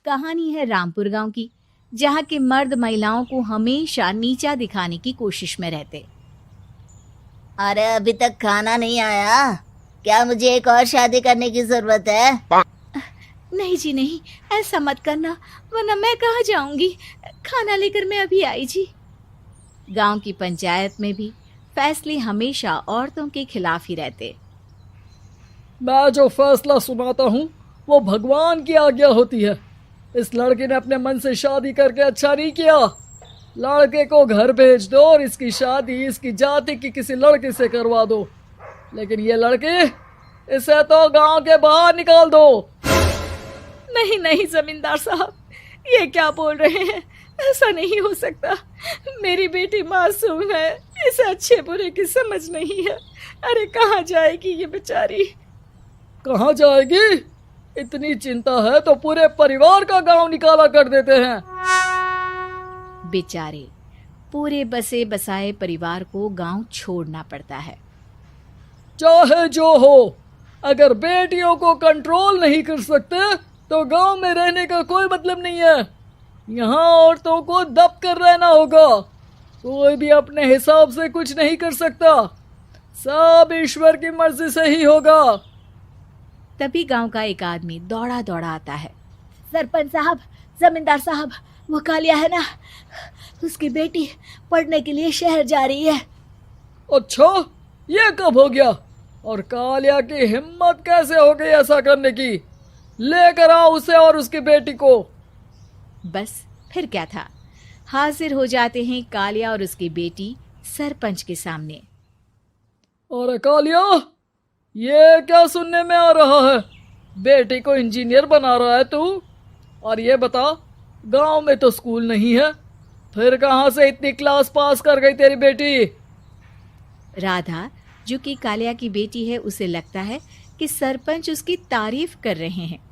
कहानी है रामपुर गांव की, जहां के मर्द महिलाओं को हमेशा नीचा दिखाने की कोशिश में रहते। अरे अभी तक खाना नहीं आया, क्या मुझे एक और शादी करने की जरूरत है? नहीं जी नहीं, ऐसा मत करना, वरना मैं कहाँ जाऊंगी। खाना लेकर मैं अभी आई जी। गांव की पंचायत में भी फैसले हमेशा औरतों के खिलाफ ही रहते। मैं जो फैसला सुनाता हूँ वो भगवान की आज्ञा होती है। इस लड़के ने अपने मन से शादी करके अच्छा नहीं किया। लड़के को घर भेज दो और इसकी शादी इसकी जाति की किसी लड़के से करवा दो। लेकिन ये लड़की, इसे तो गांव के बाहर निकाल दो। नहीं नहीं जमींदार साहब, ये क्या बोल रहे हैं? ऐसा नहीं हो सकता। मेरी बेटी मासूम है, इसे अच्छे बुरे की समझ नहीं है। अरे कहाँ जाएगी ये बेचारी? कहाँ जाएगी? इतनी चिंता है तो पूरे परिवार का गांव निकाला कर देते हैं। बेचारे पूरे बसे बसाए परिवार को गांव छोड़ना पड़ता है। चाहे जो हो, अगर बेटियों को कंट्रोल नहीं कर सकते तो गांव में रहने का कोई मतलब नहीं है। यहाँ औरतों को दब कर रहना होगा। कोई भी अपने हिसाब से कुछ नहीं कर सकता, सब ईश्वर की मर्जी से ही होगा। तभी गांव का एक आदमी दौड़ा दौड़ा आता है। सरपंच साहब, जमींदार साहब, वो कालिया है ना, उसकी बेटी पढ़ने के लिए शहर जा रही है। अच्छा, ये कब हो गया? और कालिया की हिम्मत कैसे हो गई ऐसा करने की? लेकर आओ उसे और उसकी बेटी को। बस फिर क्या था, हाजिर हो जाते हैं कालिया और उसकी बेटी सरपंच के सामने। और कालिया, ये क्या सुनने में आ रहा है? बेटी को इंजीनियर बना रहा है तू? और ये बता, गांव में तो स्कूल नहीं है, फिर कहां से इतनी क्लास पास कर गई तेरी बेटी? राधा, जो कि कालिया की बेटी है, उसे लगता है कि सरपंच उसकी तारीफ कर रहे हैं।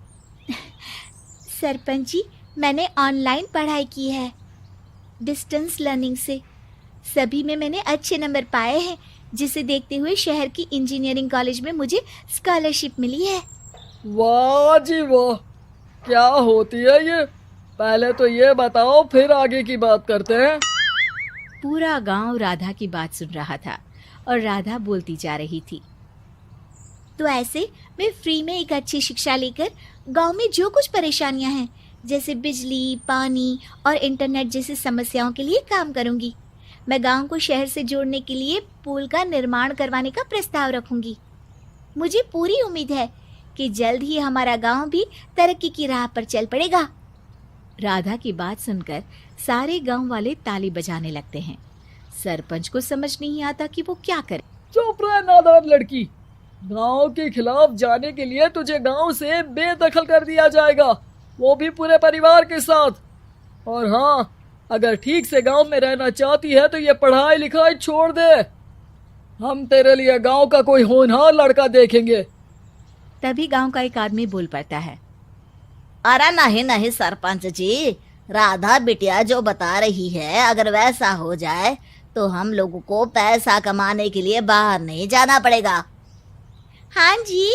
सरपंच जी, मैंने ऑनलाइन पढ़ाई की है, डिस्टेंस लर्निंग से। सभी में मैंने अच्छे नंबर पाए हैं, जिसे देखते हुए शहर की इंजीनियरिंग कॉलेज में मुझे स्कॉलरशिप मिली है। वाह जी वाह, क्या होती है ये? पहले तो ये बताओ, फिर आगे की बात करते हैं। पूरा गांव राधा की बात सुन रहा था और राधा बोलती जा रही थी। तो ऐसे मैं फ्री में एक अच्छी शिक्षा लेकर गांव में जो कुछ परेशानियां हैं, जैसे बिजली, पानी और इंटरनेट जैसी समस्याओं के लिए काम करूंगी। मैं गांव को शहर से जोड़ने के लिए पुल का निर्माण करवाने का प्रस्ताव रखूंगी। मुझे पूरी उम्मीद है कि जल्द ही हमारा गांव भी तरक्की की राह पर चल पड़ेगा। राधा की बात सुनकर सारे गांव वाले ताली बजाने लगते हैं। सरपंच को समझ नहीं आता कि वो क्या करे। चुप रह नादान लड़की, गांव के खिलाफ जाने के लिए तुझे गांव से बेदखल कर दिया जाएगा, वो भी पूरे परिवार के साथ। और हाँ, अगर ठीक से गांव में रहना चाहती है तो ये पढ़ाई लिखाई छोड़ दे। हम तेरे लिए गांव का कोई होनहार लड़का देखेंगे। तभी गांव का एक आदमी बोल पड़ता है। अरे नहीं नहीं सरपंच जी, राधा बिटिया जो बता रही है, अगर वैसा हो जाए तो हम लोगों को पैसा कमाने के लिए बाहर नहीं जाना पड़ेगा। हाँ जी,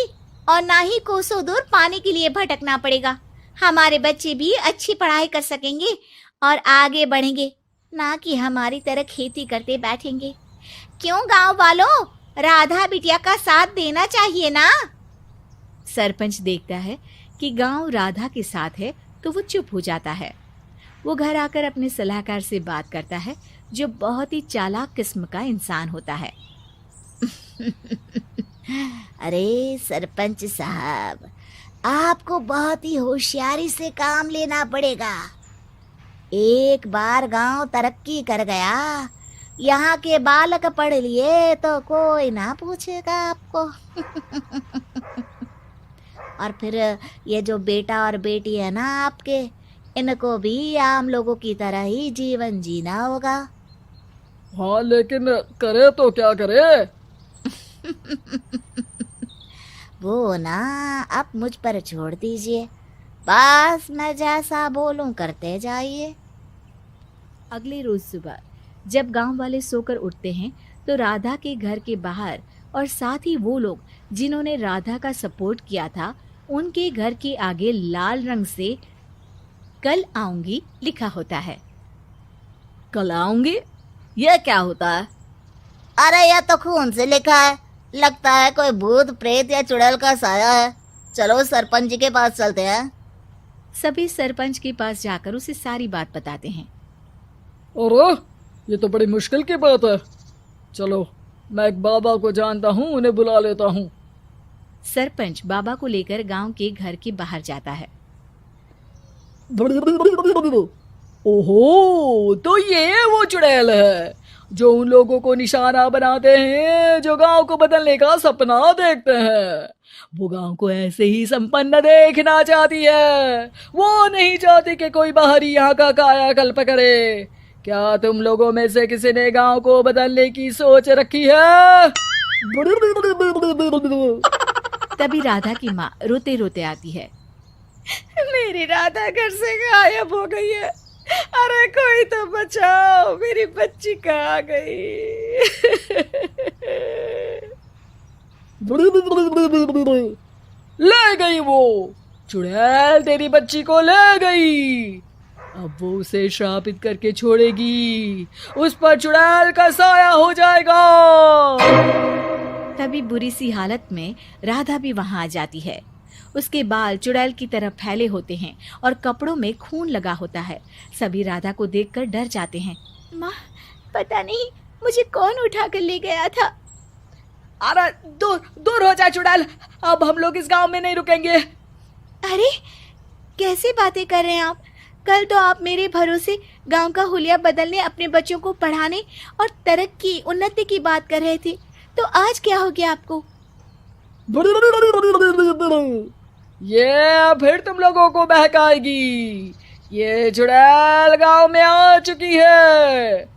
और ना ही कोसों दूर पानी के लिए भटकना पड़ेगा। हमारे बच्चे भी अच्छी पढ़ाई कर सकेंगे और आगे बढ़ेंगे, ना कि हमारी तरह खेती करते बैठेंगे। क्यों गांव वालों, राधा बिटिया का साथ देना चाहिए ना। सरपंच देखता है कि गांव राधा के साथ है तो वो चुप हो जाता है। वो घर आकर अपने सलाहकार से बात करता है, जो बहुत ही चालाक किस्म का इंसान होता है। अरे सरपंच साहब, आपको बहुत ही होशियारी से काम लेना पड़ेगा। एक बार गांव तरक्की कर गया, यहाँ के बालक पढ़ लिए तो कोई ना पूछेगा आपको। और फिर ये जो बेटा और बेटी है ना आपके, इनको भी आम लोगों की तरह ही जीवन जीना होगा। हाँ, लेकिन करे तो क्या करे? वो ना आप मुझ पर छोड़ दीजिए, बस मैं जैसा बोलूं करते जाइए। अगले रोज सुबह जब गांव वाले सोकर उठते हैं तो राधा के घर के बाहर और साथ ही वो लोग जिन्होंने राधा का सपोर्ट किया था, उनके घर के आगे लाल रंग से कल आऊंगी लिखा होता है। कल आऊंगी, यह क्या होता है? अरे यह तो खून से लिखा है, लगता है कोई भूत प्रेत या चुड़ैल का साया है। चलो सरपंच जी के पास चलते हैं। सभी सरपंच के पास जाकर उसे सारी बात बताते हैं। अरे ये तो बड़ी मुश्किल की बात है। चलो मैं एक बाबा को जानता हूँ, उन्हें बुला लेता हूँ। सरपंच बाबा को लेकर गांव के घर के बाहर जाता है। ओहो, तो ये वो चुड़ैल है जो उन लोगों को निशाना बनाते हैं जो गांव को बदलने का सपना देखते हैं। वो गांव को ऐसे ही संपन्न देखना चाहती है। वो नहीं चाहती कि कोई बाहरी यहाँ का कायाकल्प करे। क्या तुम लोगों में से किसी ने गांव को बदलने की सोच रखी है? तभी राधा की माँ रोते रोते आती है। मेरी राधा घर से गायब हो गई है। अरे कोई तो बचाओ, मेरी बच्ची कहाँ गई? ले गई वो चुड़ैल, तेरी बच्ची को ले गई। अब वो उसे श्रापित करके छोड़ेगी, उस पर चुड़ैल का साया हो जाएगा। तभी बुरी सी हालत में राधा भी वहां आ जाती है। उसके बाल चुड़ैल की तरह फैले होते हैं और कपड़ों में खून लगा होता है। सभी राधा को देखकर डर जाते हैं। माँ, पता नहीं मुझे कौन उठा कर ले गया था। अरे दूर हो जा चुड़ैल, अब हम लोग इस गांव में नहीं रुकेंगे। अरे कैसी बातें कर रहे हैं आप? कल तो आप मेरे भरोसे गांव का हुलिया बदलने, अपने बच्चों को पढ़ाने और तरक्की उन्नति की बात कर रहे थे, तो आज क्या हो गया आपको? ये फिर तुम लोगों को बहकाएगी। ये चुड़ैल गांव में आ चुकी है,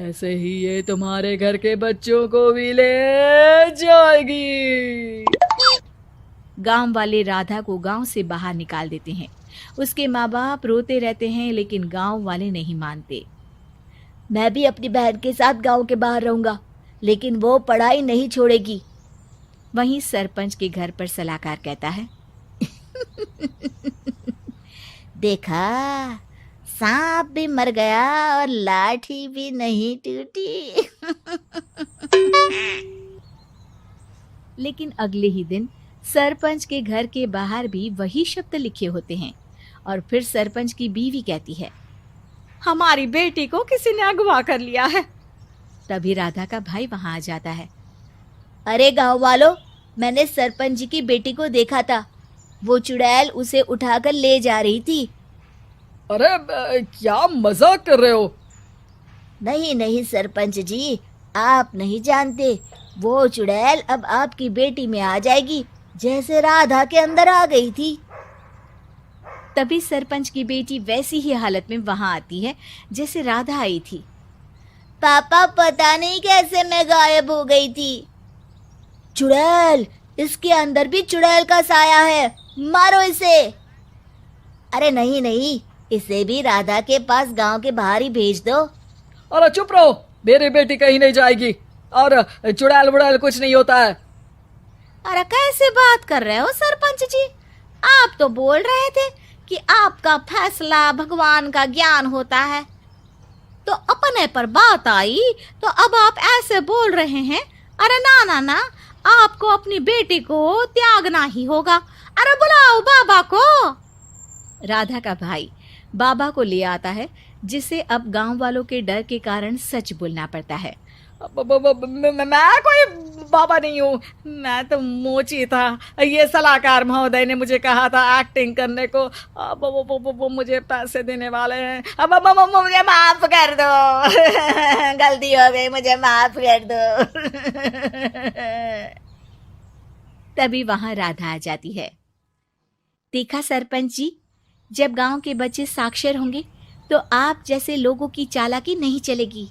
ऐसे ही ये तुम्हारे घर के बच्चों को भी ले जाएगी। गांव वाले राधा को गांव से बाहर निकाल देते हैं। उसके माँ बाप रोते रहते हैं, लेकिन गांव वाले नहीं मानते। मैं भी अपनी बहन के साथ गांव के बाहर रहूंगा, लेकिन वो पढ़ाई नहीं छोड़ेगी। वहीं सरपंच के घर पर सलाहकार कहता है। देखा, सांप भी मर गया और लाठी भी नहीं टूटी। लेकिन अगले ही दिन सरपंच के घर के बाहर भी वही शब्द लिखे होते हैं। और फिर सरपंच की बीवी कहती है, हमारी बेटी को किसी ने अगवा कर लिया है। तभी राधा का भाई वहां आ जाता है। अरे गांव वालों, मैंने सरपंच जी की बेटी को देखा था। वो चुड़ैल उसे उठाकर ले जा रही थी। अरे क्या मजाक कर रहे हो? नहीं नहीं सरपंच जी, आप नहीं जानते। वो चुड़ैल अब आपकी बेटी में आ जाएगी, जैसे राधा के अंदर आ गई थी। तभी सरपंच की बेटी वैसी ही हालत में वहां आती है जैसे राधा आई थी। पापा, पता नहीं कैसे मैं गायब हो गई थी। चुड़ैल, इसके अंदर भी चुड़ैल का साया है, मारो इसे। अरे नहीं नहीं, इसे भी राधा के पास गांव के बाहर ही भेज दो। अरे चुप रहो, मेरी बेटी कहीं नहीं जाएगी और चुड़ैल वुड़ैल कुछ नहीं होता है। अरे कैसे बात कर रहे हो सरपंच जी? आप तो बोल रहे थे कि आपका फैसला भगवान का ज्ञान होता है, तो अपने पर बात आई तो अब आप ऐसे बोल रहे हैं। अरे ना ना ना, आपको अपनी बेटी को त्यागना ही होगा। अरे बुलाओ बाबा को। राधा का भाई बाबा को ले आता है, जिसे अब गांव वालों के डर के कारण सच बोलना पड़ता है। मैं कोई बाबा नहीं हूँ, मैं तो मोची था। ये सलाहकार महोदय ने मुझे कहा था एक्टिंग करने को। अब वो मुझे पैसे देने वाले हैं। अब मुझे माफ कर दो। गलती हो गई, मुझे माफ कर दो। तभी वहां राधा आ जाती है। देखा सरपंच जी, जब गांव के बच्चे साक्षर होंगे तो आप जैसे लोगों की चालाकी नहीं चलेगी।